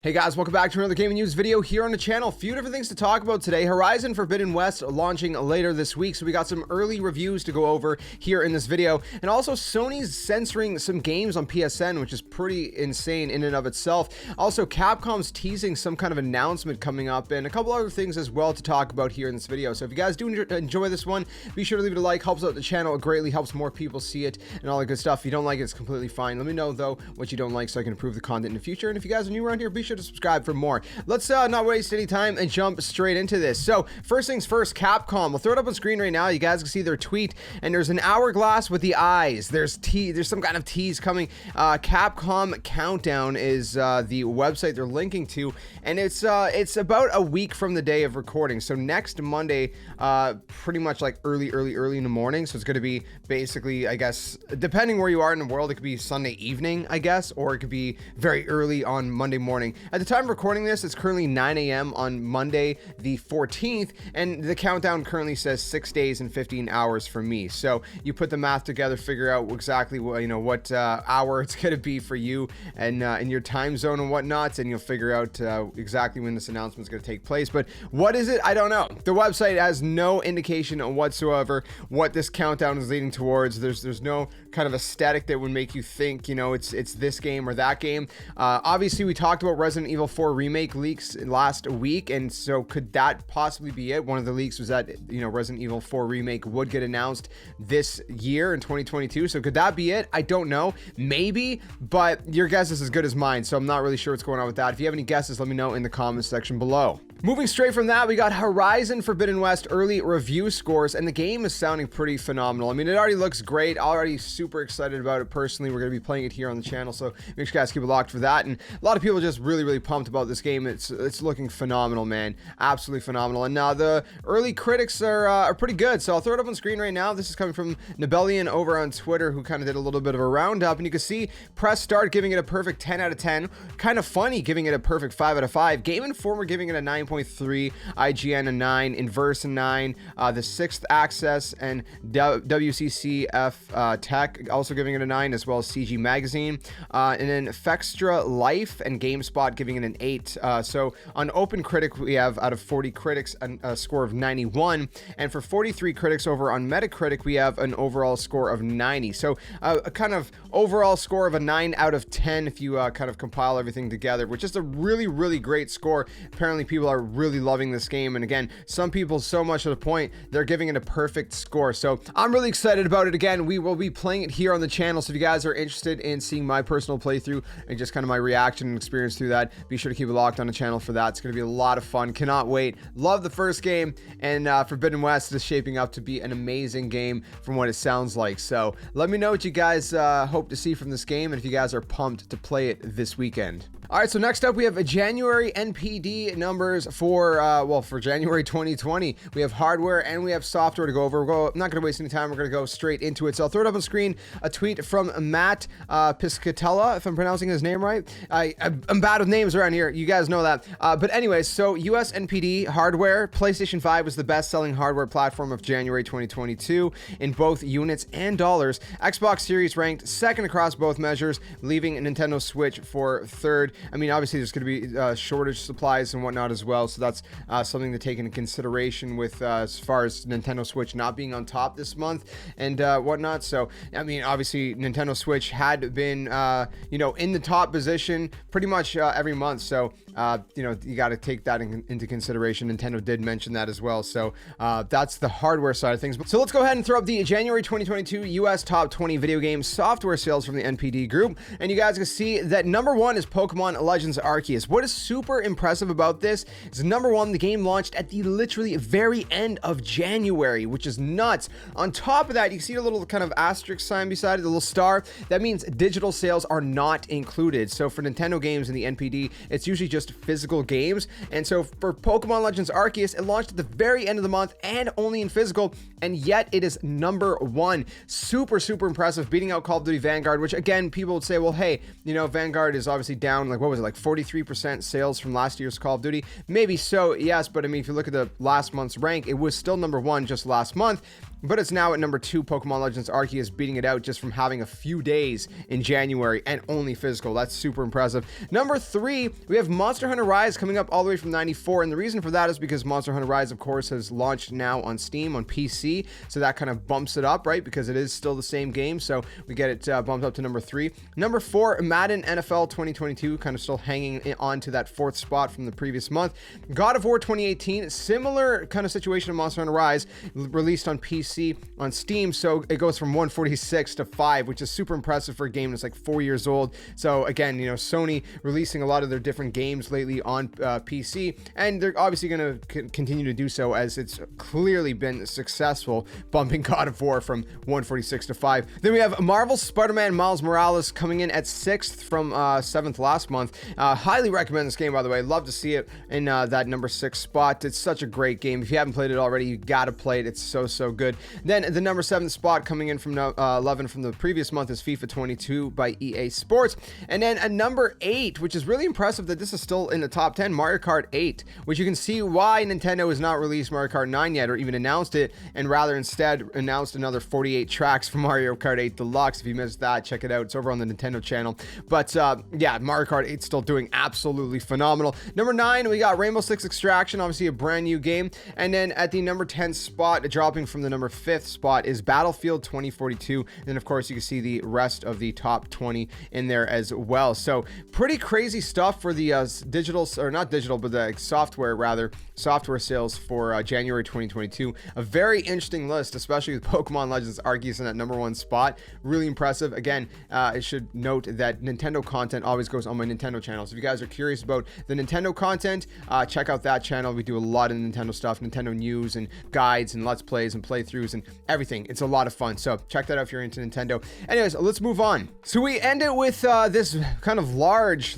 Hey guys, welcome back to another gaming news video here on the channel. A few different things to talk about today. Horizon Forbidden West launching later this week, so we got some early reviews to go over here in this video. And also Sony's censoring some games on PSN, which is pretty insane in and of itself. Also, Capcom's teasing some kind of announcement coming up, and a couple other things as well to talk about here in this video. So if you guys do enjoy this one, be sure to leave it a like. Helps out the channel. It greatly helps more people see it and all that good stuff. If you don't like it, it's completely fine. Let me know though what you don't like so I can improve the content in the future. And if you guys are new around here, be sure to subscribe for more. Let's not waste any time and jump straight into this. So first things first, Capcom. We'll throw it up on screen right now. You guys can see their tweet, and there's an hourglass with the eyes. There's some kind of tease coming. Capcom Countdown is the website they're linking to, and it's about a week from the day of recording. So next Monday, pretty much like early in the morning. So it's going to be basically, I guess, depending where you are in the world, it could be Sunday evening, I guess, or it could be very early on Monday morning. At the time of recording this, it's currently 9 a.m. on Monday the 14th, and the countdown currently says 6 days and 15 hours for me. So you put the math together, figure out exactly what hour it's going to be for you and in your time zone and whatnot, and you'll figure out exactly when this announcement is going to take place. But what is it? I don't know. The website has no indication whatsoever what this countdown is leading towards. There's no kind of aesthetic that would make you think, it's this game or that game. Obviously, we talked about Resident Evil 4 remake leaks last week, and so could that possibly be it? One of the leaks was that Resident Evil 4 remake would get announced this year in 2022. So could that be it? I don't know. Maybe, but your guess is as good as mine, so I'm not really sure what's going on with that. If you have any guesses, let me know in the comments section below. Moving straight from that, we got Horizon Forbidden West early review scores, and the game is sounding pretty phenomenal. I mean, it already looks great. Already super excited about it personally. We're going to be playing it here on the channel, so make sure you guys keep it locked for that. And a lot of people are just really pumped about this game. It's looking phenomenal, man. Absolutely phenomenal. And now the early critics are pretty good, so I'll throw it up on screen right now. This is coming from Nebelian over on Twitter, who kind of did a little bit of a roundup, and you can see Press Start giving it a perfect 10 out of 10. Kind of Funny giving it a perfect 5 out of 5. Game Informer giving it a 9.3, IGN a 9, Inverse a 9, the Sixth Access and WCCF Tech also giving it a 9, as well as CG Magazine, and then Fextra Life and GameSpot giving it an 8. So on OpenCritic, we have out of 40 critics a score of 91, and for 43 critics over on Metacritic, we have an overall score of 90. So a kind of overall score of a 9 out of 10 if you kind of compile everything together, which is a really great score. Apparently people are really loving this game, and again, some people so much to the point they're giving it a perfect score. So I'm really excited about it. Again, we will be playing it here on the channel, so if you guys are interested in seeing my personal playthrough and just kind of my reaction and experience through that, be sure to keep it locked on the channel for that. It's going to be a lot of fun. Cannot wait. Love the first game, and Forbidden West is shaping up to be an amazing game from what it sounds like. So let me know what you guys hope to see from this game, and if you guys are pumped to play it this weekend. All right, so next up we have a January NPD numbers for January 2020. We have hardware and we have software to go over. I'm not going to waste any time. We're going to go straight into it. So I'll throw it up on screen. A tweet from Matt Piscatella, if I'm pronouncing his name right. I'm bad with names around here. You guys know that. But anyways, so US NPD hardware. PlayStation 5 was the best-selling hardware platform of January 2022 in both units and dollars. Xbox Series ranked second across both measures, leaving Nintendo Switch for third. I mean, obviously there's going to be shortage supplies and whatnot as well, so that's something to take into consideration with as far as Nintendo Switch not being on top this month and whatnot. So I mean, obviously Nintendo Switch had been in the top position pretty much every month, so you got to take that into consideration. Nintendo did mention that as well, so that's the hardware side of things. So let's go ahead and throw up the January 2022 US top 20 video game software sales from the NPD group, and you guys can see that number one is Pokemon Legends Arceus. What is super impressive about this is, number one, the game launched at the literally very end of January, which is nuts. On top of that, you see a little kind of asterisk sign beside it, a little star. That means digital sales are not included. So for Nintendo games in the NPD, it's usually just physical games. And so for Pokemon Legends Arceus, it launched at the very end of the month and only in physical, and yet it is number one. Super impressive, beating out Call of Duty Vanguard, which again, people would say, well, hey, Vanguard is obviously down, like, what was it, like 43% sales from last year's Call of Duty? Maybe so, yes, but I mean, if you look at the last month's rank, it was still number one just last month. but it's now at number 2. Pokemon Legends Arceus beating it out just from having a few days in January and only physical. That's super impressive. Number 3, we have Monster Hunter Rise coming up all the way from 94, and the reason for that is because Monster Hunter Rise, of course, has launched now on Steam on PC, so that kind of bumps it up, right? Because it is still the same game, so we get it bumped up to number 3. Number 4, Madden NFL 2022, kind of still hanging on to that 4th spot from the previous month. God of War 2018, similar kind of situation to Monster Hunter Rise, released on PC on Steam, so it goes from 146 to 5, which is super impressive for a game that's like 4 years old. So again, you know, Sony releasing a lot of their different games lately on PC, and they're obviously going to continue to do so as it's clearly been successful, bumping God of War from 146 to 5. Then we have Marvel's Spider-Man Miles Morales coming in at 6th from 7th last month. Highly recommend this game, by the way. Love to see it in that number 6 spot. It's such a great game. If you haven't played it already, you gotta play it. It's so good. Then the number 7 spot coming in from 11 from the previous month is FIFA 22 by EA Sports. And then at number 8, which is really impressive that this is still in the top 10, Mario Kart 8, which you can see why Nintendo has not released Mario Kart 9 yet or even announced it, and rather instead announced another 48 tracks for Mario Kart 8 Deluxe. If you missed that, check it out. It's over on the Nintendo channel. But yeah, Mario Kart 8 still doing absolutely phenomenal. Number 9, we got Rainbow Six Extraction, obviously a brand new game. And then at the number 10 spot, dropping from the number 5th spot, is Battlefield 2042. And then of course you can see the rest of the top 20 in there as well. So pretty crazy stuff for the digital, or not digital, but the software sales for January 2022. A very interesting list, especially with Pokemon Legends Arceus in that number 1 spot. Really impressive. Again, I should note that Nintendo content always goes on my Nintendo channel. So if you guys are curious about the Nintendo content, check out that channel. We do a lot of Nintendo stuff, Nintendo news and guides and let's plays and playthroughs and everything. It's a lot of fun. So check that out if you're into Nintendo. Anyways, let's move on. So we end it with this kind of large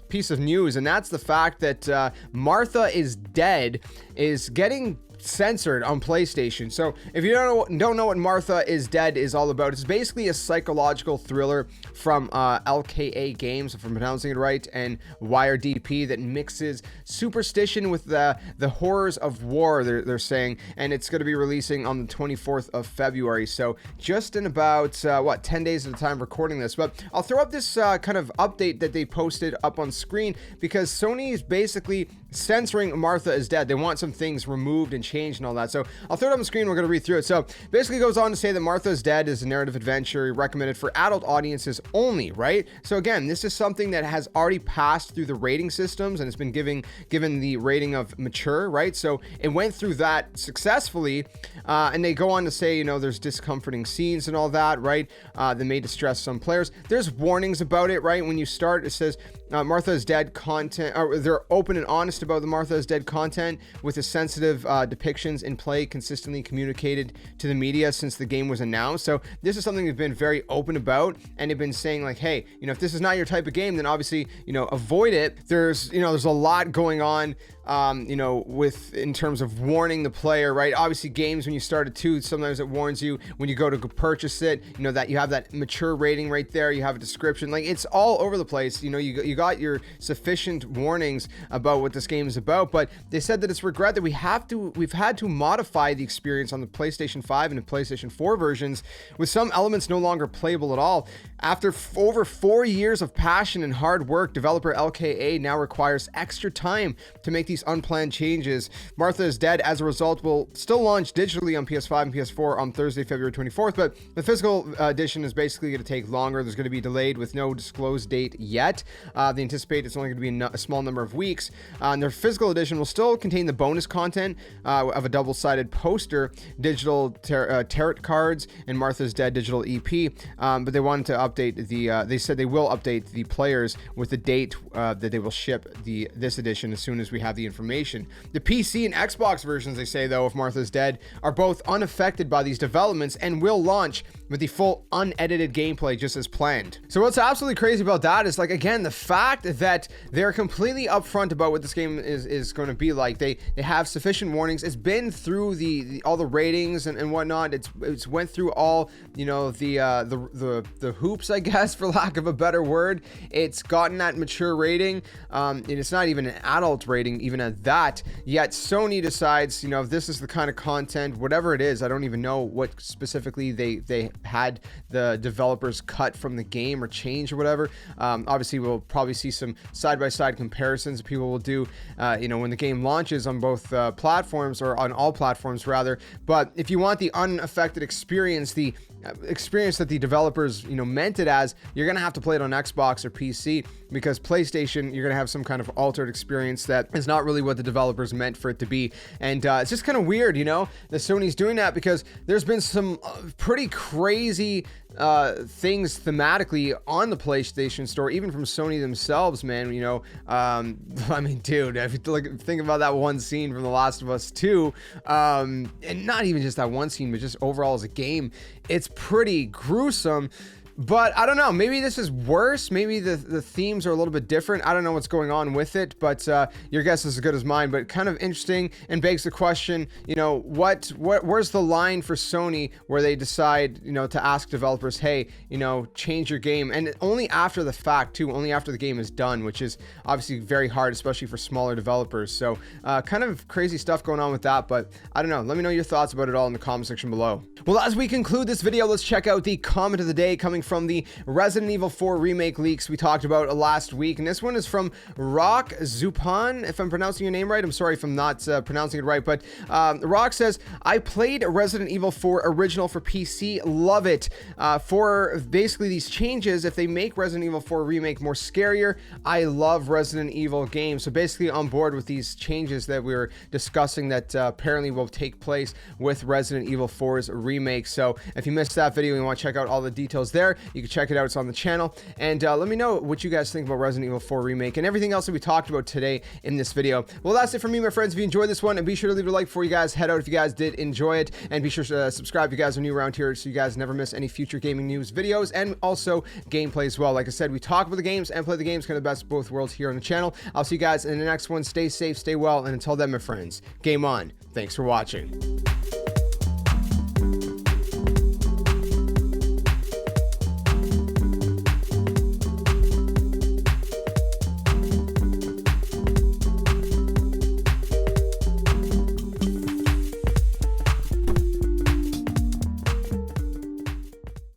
piece of news, and that's the fact that Martha is Dead is getting censored on PlayStation. So if you don't know what Martha is Dead is all about, it's basically a psychological thriller from LKA Games, if I'm pronouncing it right, and WireDP that mixes superstition with the horrors of war, they're saying, and it's going to be releasing on the 24th of February. So just in about 10 days at a time recording this. But I'll throw up this kind of update that they posted up on screen, because Sony is basically censoring Martha is Dead. They want some things removed and changed and all that. So I'll throw it on the screen. We're going to read through it. So basically goes on to say that Martha is Dead is a narrative adventure recommended for adult audiences only, right? So again, this is something that has already passed through the rating systems and it's been given the rating of mature, right? So it went through that successfully, and they go on to say, you know, there's discomforting scenes and all that, right? That may distress some players. There's warnings about it, right? When you start, it says Martha is Dead content, or they're open and honest about the Martha is Dead content with the sensitive depictions in play consistently communicated to the media since the game was announced. So this is something they've been very open about, and they've been saying like, hey, you know, if this is not your type of game, then obviously, you know, avoid it. There's a lot going on, with in terms of warning the player, right? Obviously games, when you start it too, sometimes it warns you when you go to purchase it, you know, that you have that mature rating right there, you have a description, like it's all over the place. You know, you got your sufficient warnings about what this game is about, but they said that it's regret that we've had to modify the experience on the PlayStation 5 and the PlayStation 4 versions, with some elements no longer playable at all. After over 4 years of passion and hard work, developer LKA now requires extra time to make these unplanned changes. Martha is Dead, as a result, will still launch digitally on PS5 and PS4 on Thursday, February 24th, but the physical edition is basically going to take longer. There's going to be delayed with no disclosed date yet. They anticipate it's only going to be a small number of weeks. And their physical edition will still contain the bonus content of a double-sided poster, digital tarot cards, and Martha's Dead digital EP. But they wanted to update they said they will update the players with the date that they will ship this edition as soon as we have the information. The PC and Xbox versions, they say, though, of Martha's Dead are both unaffected by these developments and will launch with the full unedited gameplay just as planned. So what's absolutely crazy about that is, like, again, the fact fact that they're completely upfront about what this game is going to be like. They have sufficient warnings. It's been through all the ratings and whatnot. It's went through all, you know, the hoops, I guess, for lack of a better word. It's gotten that mature rating, and it's not even an adult rating even at that. Yet Sony decides, you know, if this is the kind of content, whatever it is, I don't even know what specifically they had the developers cut from the game or change or whatever. Obviously we'll probably see some side-by-side comparisons people will do, you know, when the game launches on both platforms, or on all platforms rather. But if you want the unaffected experience, the experience that the developers, you know, meant it as, you're gonna have to play it on Xbox or PC, because PlayStation, you're gonna have some kind of altered experience that is not really what the developers meant for it to be. And it's just kind of weird, you know, that Sony's doing that, because there's been some pretty crazy things thematically on the PlayStation Store, even from Sony themselves, man. You know, I mean, dude, if you think about that one scene from The Last of Us 2, and not even just that one scene, but just overall as a game, it's pretty gruesome. But I don't know, maybe this is worse. Maybe the themes are a little bit different. I don't know what's going on with it, but your guess is as good as mine. But kind of interesting, and begs the question, you know, where's the line for Sony where they decide, you know, to ask developers, hey, you know, change your game, and only after the fact too, only after the game is done, which is obviously very hard, especially for smaller developers. So kind of crazy stuff going on with that, but I don't know. Let me know your thoughts about it all in the comment section below. Well, as we conclude this video, let's check out the comment of the day coming from the Resident Evil 4 remake leaks we talked about last week, and this one is from Rock Zupan. If I'm pronouncing your name right, I'm sorry if I'm not pronouncing it right, but Rock says, I played Resident Evil 4 original for PC, love it. For basically these changes, if they make Resident Evil 4 remake more scarier, I love Resident Evil games. So basically on board with these changes that we were discussing that apparently will take place with Resident Evil 4's remake. So if you missed that video and you want to check out all the details there, you can check it out. It's on the channel. And let me know what you guys think about Resident Evil 4 remake and everything else that we talked about today in this video. Well, that's it for me, my friends. If you enjoyed this one, and be sure to leave a like before you guys head out if you guys did enjoy it, and be sure to subscribe if you guys are new around here so you guys never miss any future gaming news videos, and also gameplay as well. Like I said, we talk about the games and play the games, kind of the best of both worlds here on the channel. I'll see you guys in the next one. Stay safe, stay well, and until then, my friends, game on. Thanks for watching.